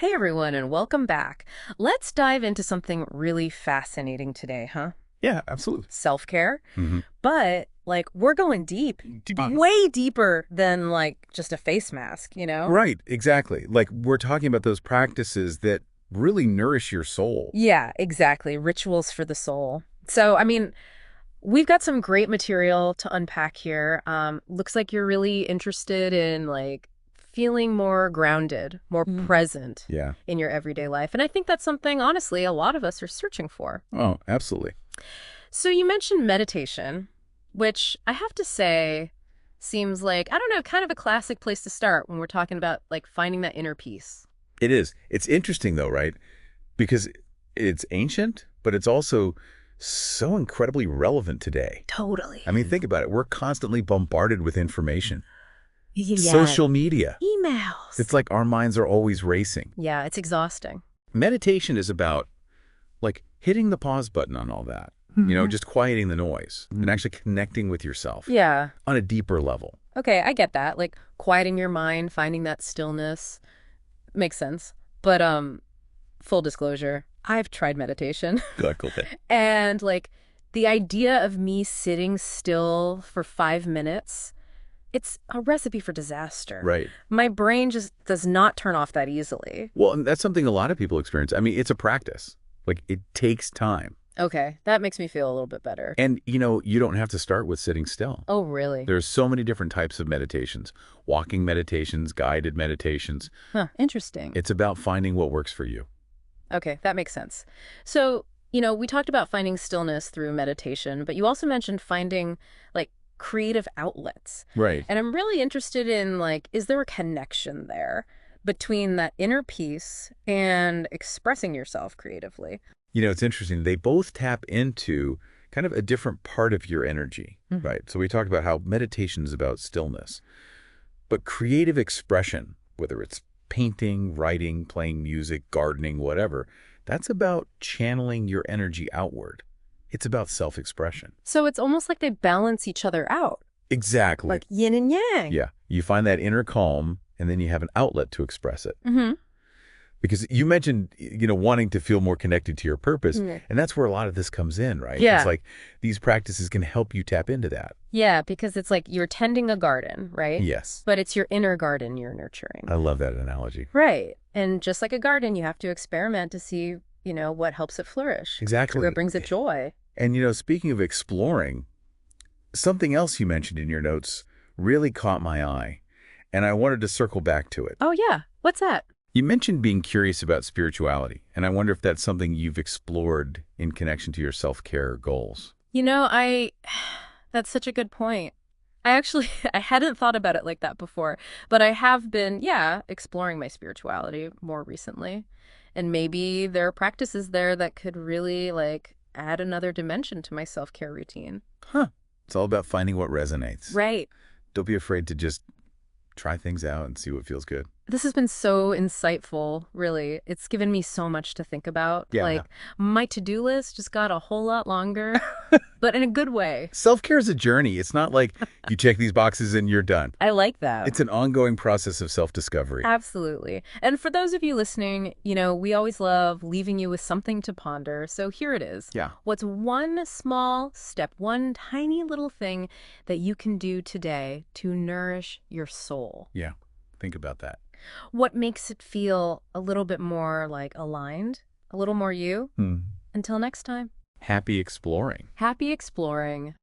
Hey everyone, and welcome back. Let's dive into something really fascinating today, huh? Yeah, absolutely. Self-care. Hmm. But, we're going deep, way deeper than, just a face mask, you know? Right, exactly. Like we're talking about those practices that really nourish your soul. Yeah, exactly. Rituals for the soul. So, we've got some great material to unpack here. Looks like you're really interested in, feeling more grounded, more present Yeah. in your everyday life. And I think that's something, honestly, a lot of us are searching for. Oh, absolutely. So you mentioned meditation, which I have to say seems like, I don't know, kind of a classic place to start when we're talking about finding that inner peace. It is. It's interesting though, right? Because it's ancient, but it's also so incredibly relevant today. Totally. I mean, think about it. We're constantly bombarded with information. Yeah, Social media. emails. It's like our minds are always racing. Yeah, it's exhausting. Meditation is about like hitting the pause button on all that. Just quieting the noise and actually connecting with yourself Yeah. on a deeper level. Okay, I get that. Like quieting your mind, finding that stillness makes sense. But full disclosure, I've tried meditation. Good. And the idea of me sitting still for 5 minutes, it's a recipe for disaster. Right. My brain just does not turn off that easily. Well, and that's something a lot of people experience. I mean, it's a practice. Like it takes time. Okay, that makes me feel a little bit better. And, you don't have to start with sitting still. Oh, really? There's so many different types of meditations, walking meditations, guided meditations. Huh, interesting. It's about finding what works for you. Okay, that makes sense. So, we talked about finding stillness through meditation, but you also mentioned finding creative outlets. Right. And I'm really interested in is there a connection there between that inner peace and expressing yourself creatively? It's interesting. They both tap into kind of a different part of your energy, right? So we talked about how meditation is about stillness, but creative expression, whether it's painting, writing, playing music, gardening, whatever, that's about channeling your energy outward. It's about self-expression. So it's almost like they balance each other out, Exactly. like yin and yang. Yeah. You find that inner calm, and then you have an outlet to express it. Mm-hmm. Because you mentioned, wanting to feel more connected to your purpose, and that's where a lot of this comes in, right? Yeah. It's like these practices can help you tap into that. Yeah, because it's like you're tending a garden, right? Yes. But it's your inner garden you're nurturing. I love that analogy. Right. And just like a garden, you have to experiment to see, what helps it flourish. Exactly. What brings it joy. And, speaking of exploring, something else you mentioned in your notes really caught my eye, and I wanted to circle back to it. Oh, yeah. What's that? You mentioned being curious about spirituality, and I wonder if that's something you've explored in connection to your self-care goals. That's such a good point. I hadn't thought about it like that before, but I have been, yeah, exploring my spirituality more recently. And maybe there are practices there that could really, add another dimension to my self-care routine. Huh. It's all about finding what resonates. Right. Don't be afraid to just try things out and see what feels good. This has been so insightful, really. It's given me so much to think about. Yeah. My to-do list just got a whole lot longer, but in a good way. Self-care is a journey. It's not like you check these boxes and you're done. I like that. It's an ongoing process of self-discovery. Absolutely. And for those of you listening, we always love leaving you with something to ponder. So here it is. Yeah. What's one small step, one tiny little thing that you can do today to nourish your soul? Yeah. Think about that. What makes it feel a little bit more aligned, a little more you? Until next time. Happy exploring. Happy exploring.